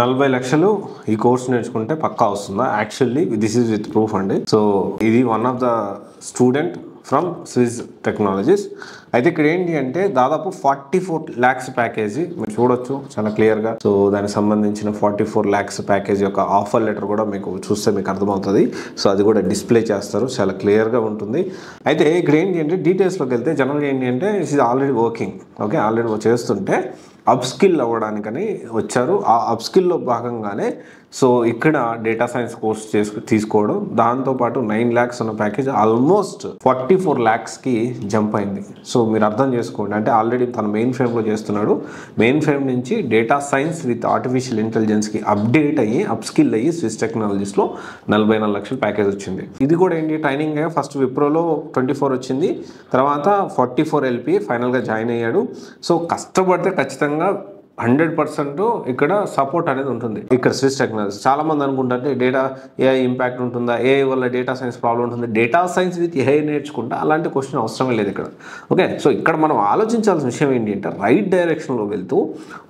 40 లక్షలు ఈ కోర్స్ నేర్చుకుంటే పక్కా వస్తుందా? Actually this is with proof అండి. సో ఇది one of the student from Swiss technologies. అయితే ఇక్కడ ఏంటి అంటే దాదాపు 44 lakhs ప్యాకేజీ మీరు చూడొచ్చు చాలా క్లియర్గా. సో దానికి సంబంధించిన 44 lakhs ప్యాకేజ్ యొక్క ఆఫర్ లెటర్ కూడా మీకు చూస్తే మీకు అర్థమవుతుంది. సో అది కూడా డిస్ప్లే చేస్తారు, చాలా క్లియర్గా ఉంటుంది. అయితే ఇక్కడ ఏంటి అంటే డీటెయిల్స్లోకి వెళ్తే జనరల్గా ఏంటి అంటే it is already working, okay, already చేస్తుంటే అప్ స్కిల్ అవ్వడానికని వచ్చారు. ఆ అప్ స్కిల్లో భాగంగానే సో ఇక్కడ డేటా సైన్స్ కోర్స్ తీసుకోవడం, దాంతోపాటు 9 lakhs ఉన్న ప్యాకేజ్ ఆల్మోస్ట్ 44 lakhsకి జంప్ అయింది. సో మీరు అర్థం చేసుకోండి, అంటే ఆల్రెడీ తన మెయిన్ ఫ్రేమ్లో చేస్తున్నాడు, మెయిన్ ఫ్రేమ్ నుంచి డేటా సైన్స్ విత్ ఆర్టిఫిషియల్ ఇంటెలిజెన్స్కి అప్డేట్ అయ్యి అప్ స్కిల్ అయ్యి స్విస్ టెక్నాలజీస్లో 44 లక్షల ప్యాకేజ్ వచ్చింది. ఇది కూడా ఏంటి ట్రైనింగ్ ఫస్ట్ విప్రోలో 24 వచ్చింది, తర్వాత 44 LP ఫైనల్గా జాయిన్ అయ్యాడు. సో కష్టపడితే ఖచ్చితంగా 100% ఇక్కడ సపోర్ట్ అనేది ఉంటుంది. ఇక్కడ స్విస్ టెక్నాలజీ చాలా మంది అనుకుంటారంటే డేటా ఏఐ ఇంపాక్ట్ ఉంటుందా, ఏఐ వల్ల డేటా సైన్స్ ప్రాబ్లం ఉంటుంది, డేటా సైన్స్ విత్ ఏఐ నేర్చుకుంటా అలాంటి క్వశ్చన్ అవసరమే లేదు ఇక్కడ. ఓకే, సో ఇక్కడ మనం ఆలోచించాల్సిన విషయం ఏంటి అంటే రైట్ డైరెక్షన్లో వెళ్తూ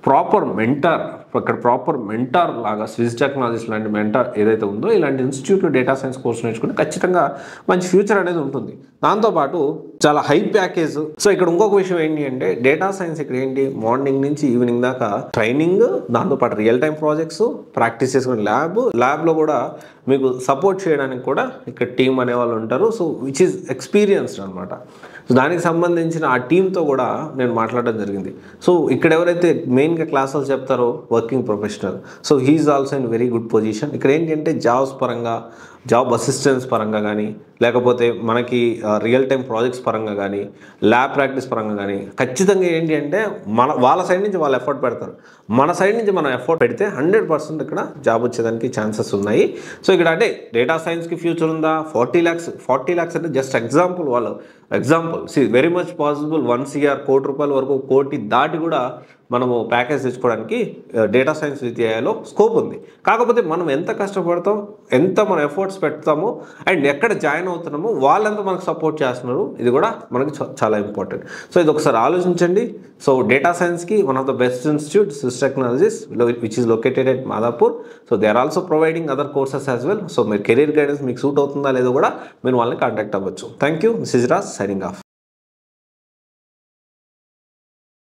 ప్రాపర్ మెంటార్, ఇక్కడ ప్రాపర్ మెంటార్ లాగా స్విస్ టెక్నాలజీస్ లాంటి మెంటార్ ఏదైతే ఉందో ఇలాంటి ఇన్స్టిట్యూట్లో డేటా సైన్స్ కోర్స్ నేర్చుకుంటే ఖచ్చితంగా మంచి ఫ్యూచర్ అనేది ఉంటుంది. దాంతోపాటు చాలా హై ప్యాకేజ్. సో ఇక్కడ ఇంకొక విషయం ఏంటి అంటే డేటా సైన్స్ ఇక్కడ ఏంటి మార్నింగ్ నుంచి ఈవినింగ్ దాకా ట్రైనింగ్, దాంతోపాటు రియల్ టైం ప్రాజెక్ట్స్, ప్రాక్టీస్ చేసుకునే ల్యాబ్లో కూడా మీకు సపోర్ట్ చేయడానికి కూడా ఇక్కడ టీం అనేవాళ్ళు ఉంటారు. సో విచ్ ఈజ్ ఎక్స్పీరియన్స్డ్ అనమాట. సో దానికి సంబంధించిన ఆ టీంతో కూడా నేను మాట్లాడడం జరిగింది. సో ఇక్కడ ఎవరైతే మెయిన్గా క్లాసులు చెప్తారో working professional, so he's also in very good position. ఇక్కడ ఏంటి అంటే జాబ్స్ పరంగా, జాబ్ అసిస్టెన్స్ పరంగా కానీ, లేకపోతే మనకి రియల్ టైం ప్రాజెక్ట్స్ పరంగా కానీ, ల్యాబ్ ప్రాక్టీస్ పరంగా కానీ ఖచ్చితంగా ఏంటి అంటే వాళ్ళ సైడ్ నుంచి వాళ్ళు ఎఫర్ట్ పెడతారు, మన సైడ్ నుంచి మనం ఎఫర్ట్ పెడితే 100% ఇక్కడ జాబ్ వచ్చేదానికి ఛాన్సెస్ ఉన్నాయి. సో ఇక్కడ అంటే డేటా సైన్స్కి ఫ్యూచర్ ఉందా? 40 lakhs అంటే జస్ట్ ఎగ్జాంపుల్, వాళ్ళు example very much possible 1 CR, కోటి రూపాయల వరకు, కోటి దాటి కూడా మనము ప్యాకేజ్ తెచ్చుకోవడానికి డేటా సైన్స్ విత్ ఏఐలో స్కోప్ ఉంది. కాకపోతే మనం ఎంత కష్టపడతాం, ఎంత మనం ఎఫర్ట్స్ పెడతామో అండ్ ఎక్కడ జాయిన్ అవుతున్నామో వాళ్ళంతా మనకు సపోర్ట్ చేస్తున్నారు, ఇది కూడా మనకి చాలా ఇంపార్టెంట్. సో ఇది ఒకసారి ఆలోచించండి. సో డేటా సైన్స్కి one of the best institute Swiss Technologies which is located at Madhapur. So they are also providing other courses as well. So మీరు కెరీర్ గైడెన్స్ మీకు సూట్ అవుతుందా లేదో కూడా మీరు వాళ్ళని కాంటాక్ట్ అవ్వచ్చు. Thank you. This is Raj signing of.